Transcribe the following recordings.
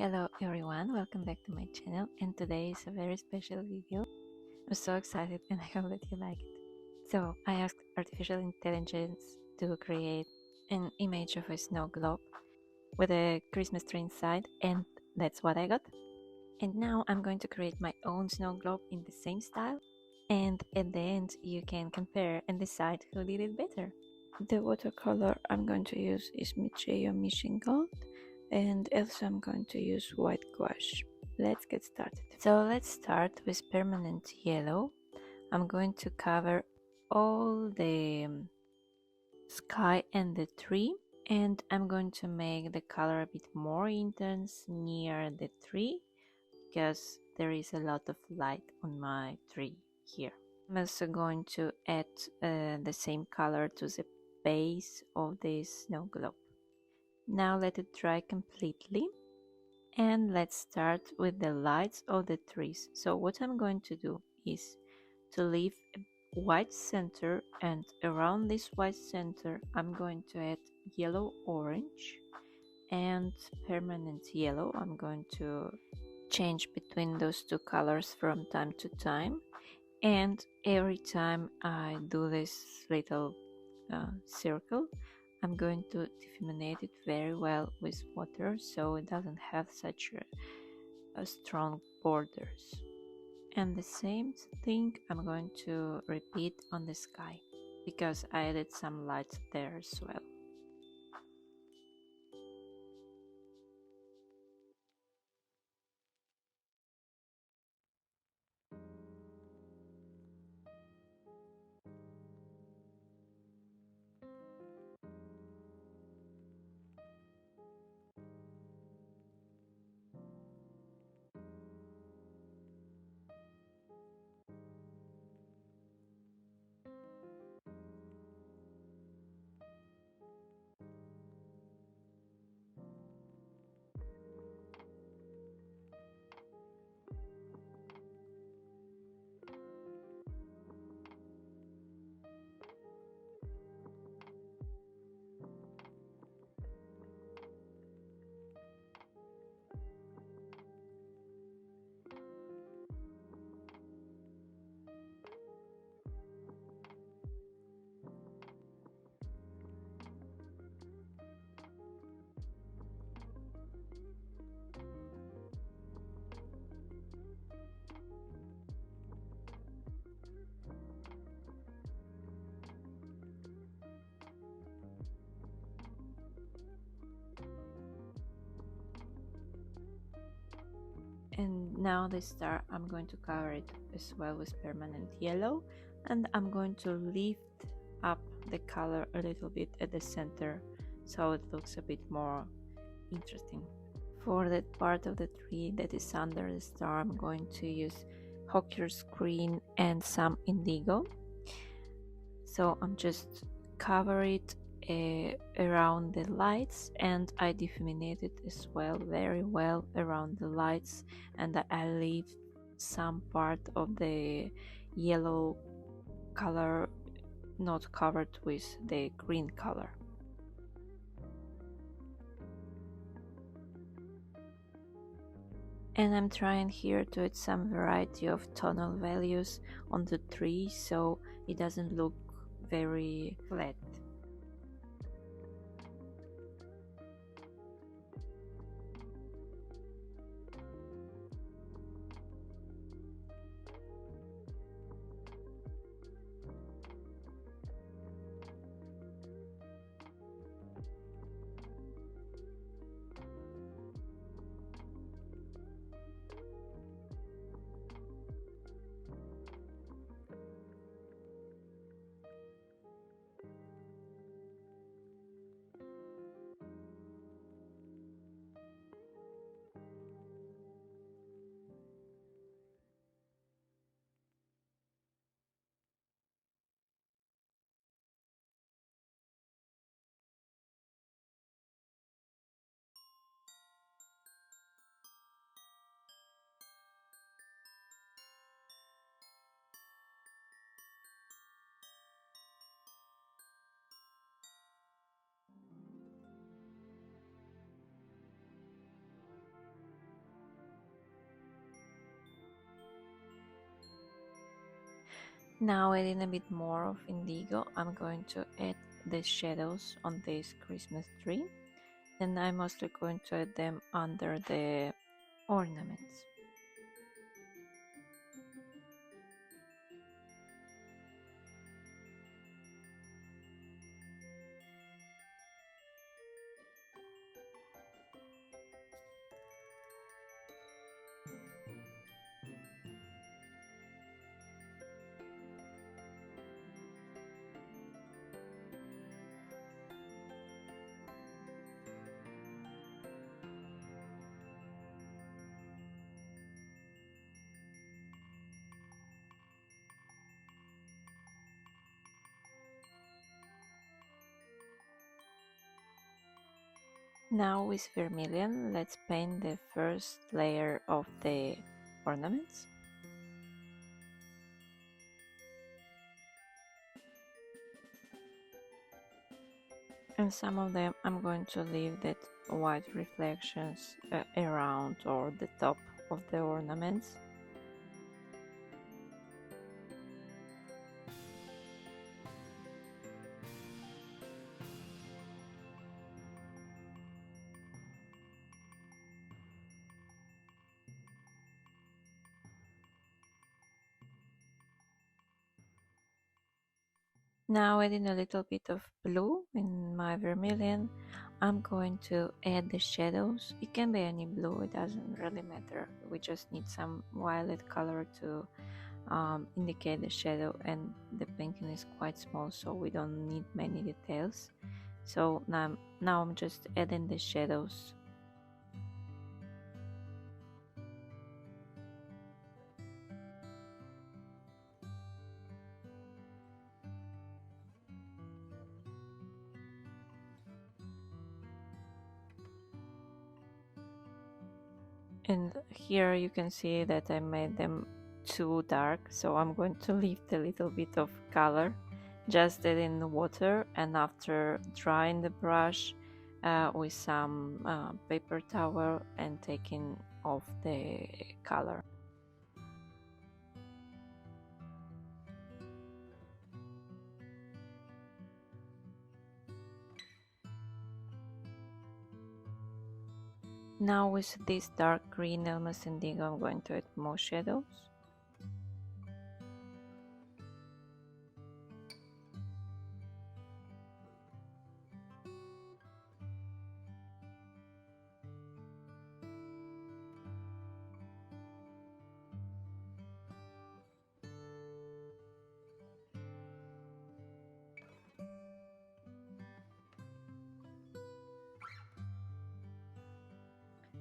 Hello everyone, welcome back to my channel, and today is a very special video. I'm so excited and I hope that you like it. So I asked artificial intelligence to create an image of a snow globe with a Christmas tree inside, and that's what I got. And now I'm going to create my own snow globe in the same style, and at the end you can compare and decide who did it better. The watercolor I'm going to use is Michio Mission Gold, and also I'm going to use white gouache. Let's get started. So let's start with permanent yellow. I'm going to cover all the sky and the tree, and I'm going to make the color a bit more intense near the tree because there is a lot of light on my tree here. I'm also going to add the same color to the base of this snow globe. Now let it dry completely, and let's start with the lights of the trees. So what I'm going to do is to leave a white center, and around this white center I'm going to add yellow orange and permanent yellow. I'm going to change between those two colors from time to time, and every time I do this little circle, I'm going to difuminate it very well with water so it doesn't have such a strong borders. And the same thing I'm going to repeat on the sky because I added some lights there as well. And now the star, I'm going to cover it as well with permanent yellow, and I'm going to lift up the color a little bit at the center so it looks a bit more interesting. For that part of the tree that is under the star, I'm going to use Hawker's green and some indigo. So I'm just cover it around the lights, and I difuminate it as well very well around the lights, and I leave some part of the yellow color not covered with the green color. And I'm trying here to add some variety of tonal values on the tree so it doesn't look very flat. Now adding a bit more of indigo, I'm going to add the shadows on this Christmas tree, and I'm mostly going to add them under the ornaments. Now with vermilion, let's paint the first layer of the ornaments. And some of them I'm going to leave that white reflections around or the top of the ornaments. Now adding a little bit of blue in my vermilion, I'm going to add the shadows. It can be any blue, it doesn't really matter. We just need some violet color to indicate the shadow, and the painting is quite small, so we don't need many details. So now I'm just adding the shadows. And here you can see that I made them too dark, so I'm going to leave a little bit of color, just add in the water, and after drying the brush with some paper towel and taking off the color. Now with this dark green almost indigo, I'm going to add more shadows.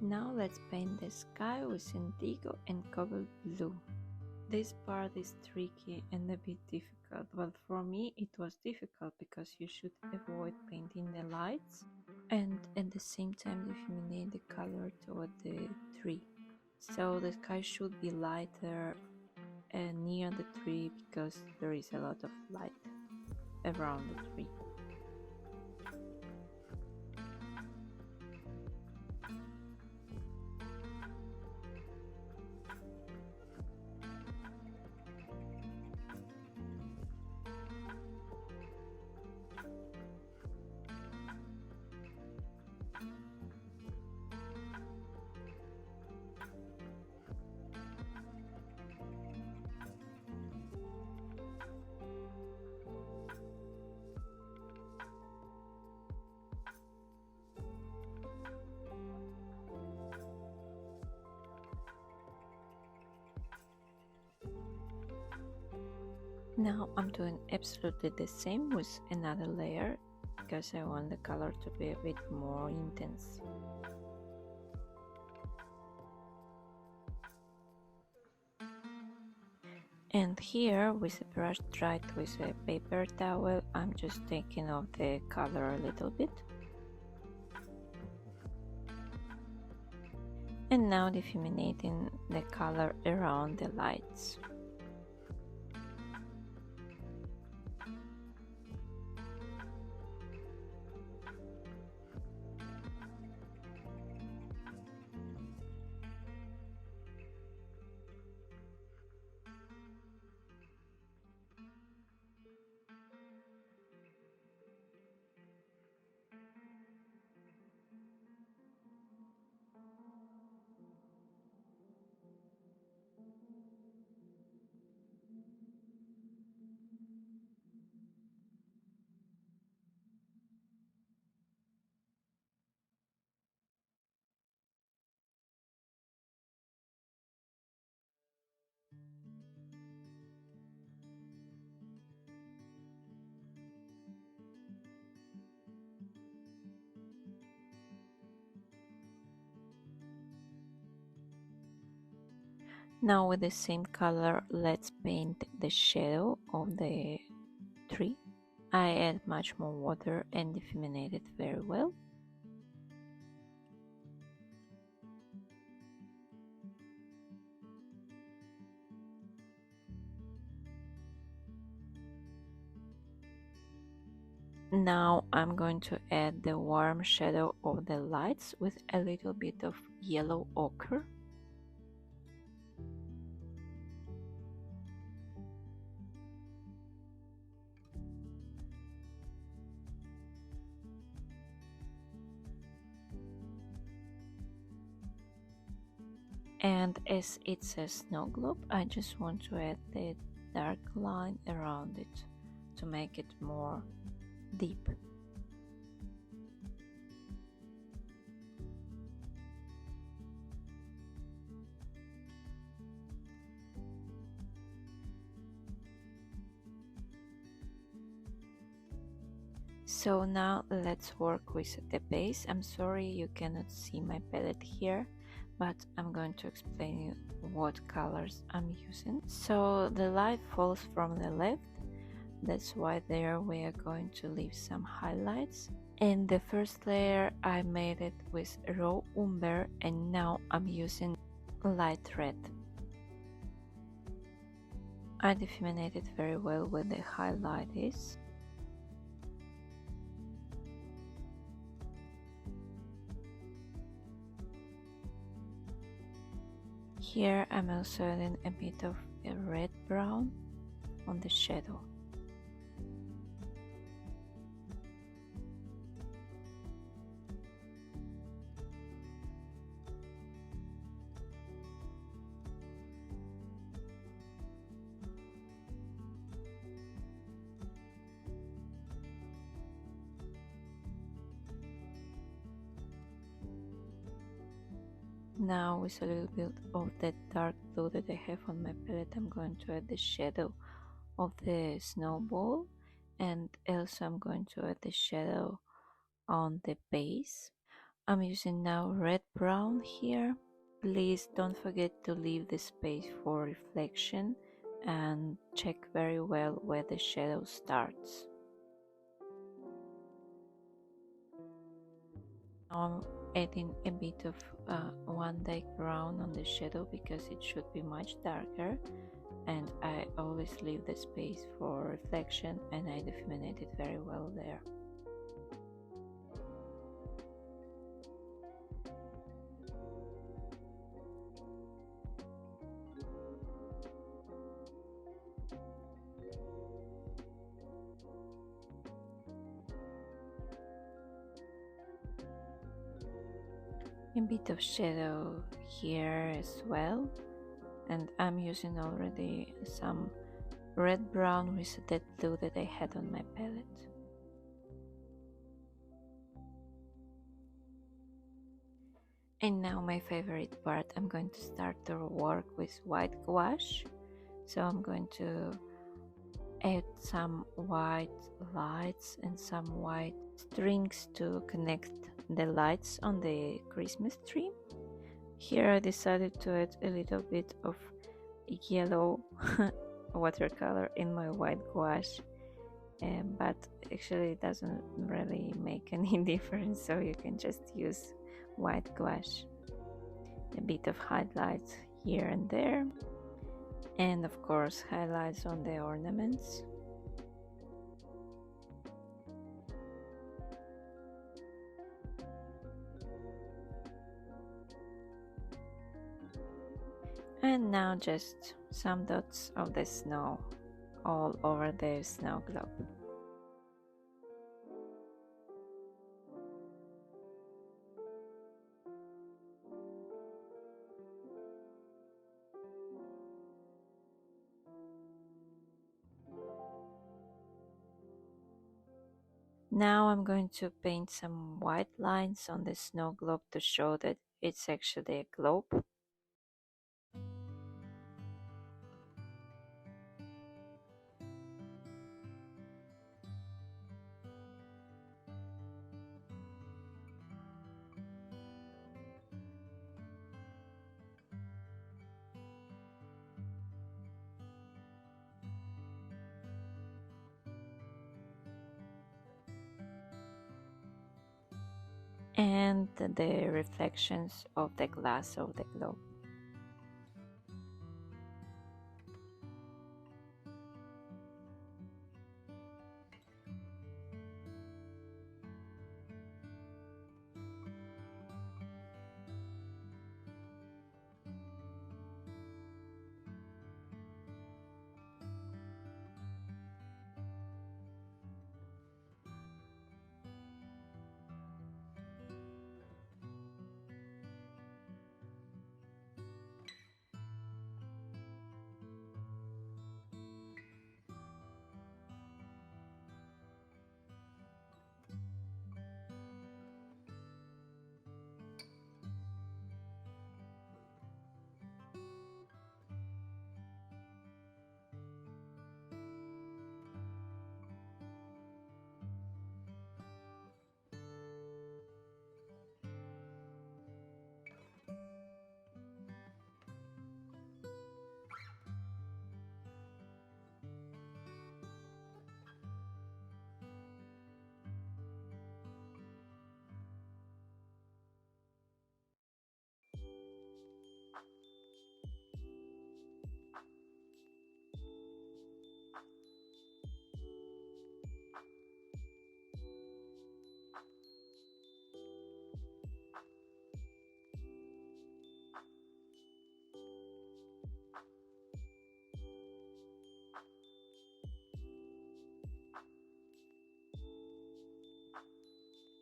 Now let's paint the sky with indigo and cobalt blue. This part is tricky and a bit difficult. Well, for me it was difficult because you should avoid painting the lights and at the same time diffuse the color toward the tree. So the sky should be lighter near the tree because there is a lot of light around the tree. Now I'm doing absolutely the same with another layer because I want the color to be a bit more intense. And here with a brush dried with a paper towel, I'm just taking off the color a little bit. And now difuminating the color around the lights. Now with the same color, let's paint the shadow of the tree. I add much more water and difuminate it very well. Now I'm going to add the warm shadow of the lights with a little bit of yellow ochre. And as it's a snow globe, I just want to add the dark line around it to make it more deep. So now let's work with the base. I'm sorry you cannot see my palette here, but I'm going to explain you what colors I'm using. So the light falls from the left, that's why there we are going to leave some highlights. And the first layer I made it with raw umber, and now I'm using light red. I difuminated very well where the highlight is. Here I'm also adding a bit of a red brown on the shadow. Now with a little bit of that dark blue that I have on my palette, I'm going to add the shadow of the snowball, and also I'm going to add the shadow on the base. I'm using now red brown here. Please don't forget to leave the space for reflection and check very well where the shadow starts. Now I'm adding a bit of one dark brown on the shadow because it should be much darker, and I always leave the space for reflection, and I difuminate it very well there. A bit of shadow here as well, and I'm using already some red brown with that blue that I had on my palette. And now my favorite part, I'm going to start to work with white gouache. So I'm going to add some white lights and some white strings to connect the lights on the Christmas tree. Here I decided to add a little bit of yellow watercolor in my white gouache, but actually it doesn't really make any difference, so you can just use white gouache. A bit of highlights here and there, and of course highlights on the ornaments. And now just some dots of the snow all over the snow globe. Now I'm going to paint some white lines on the snow globe to show that it's actually a globe. and the reflections of the glass of the globe.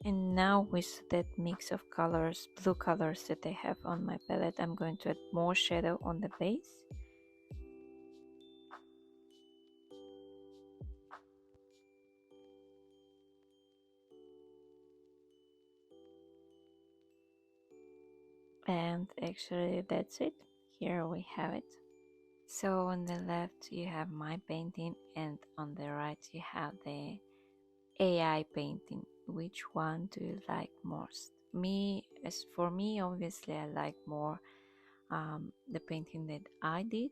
And now with that mix of colors, blue colors that I have on my palette, I'm going to add more shadow on the base. And actually that's it. Here we have it. So on the left you have my painting and on the right you have the AI painting. Which one do you like most? As for me, obviously I like more the painting that I did.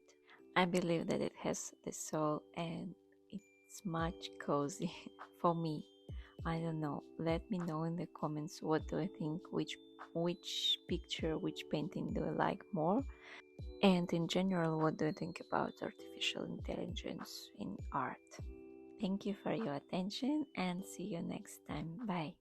I believe that it has the soul and it's much cozy for me. I don't know. Let me know in the comments what do you think, which picture, which painting do you like more? And in general, what do you think about artificial intelligence in art? Thank you for your attention and see you next time. Bye.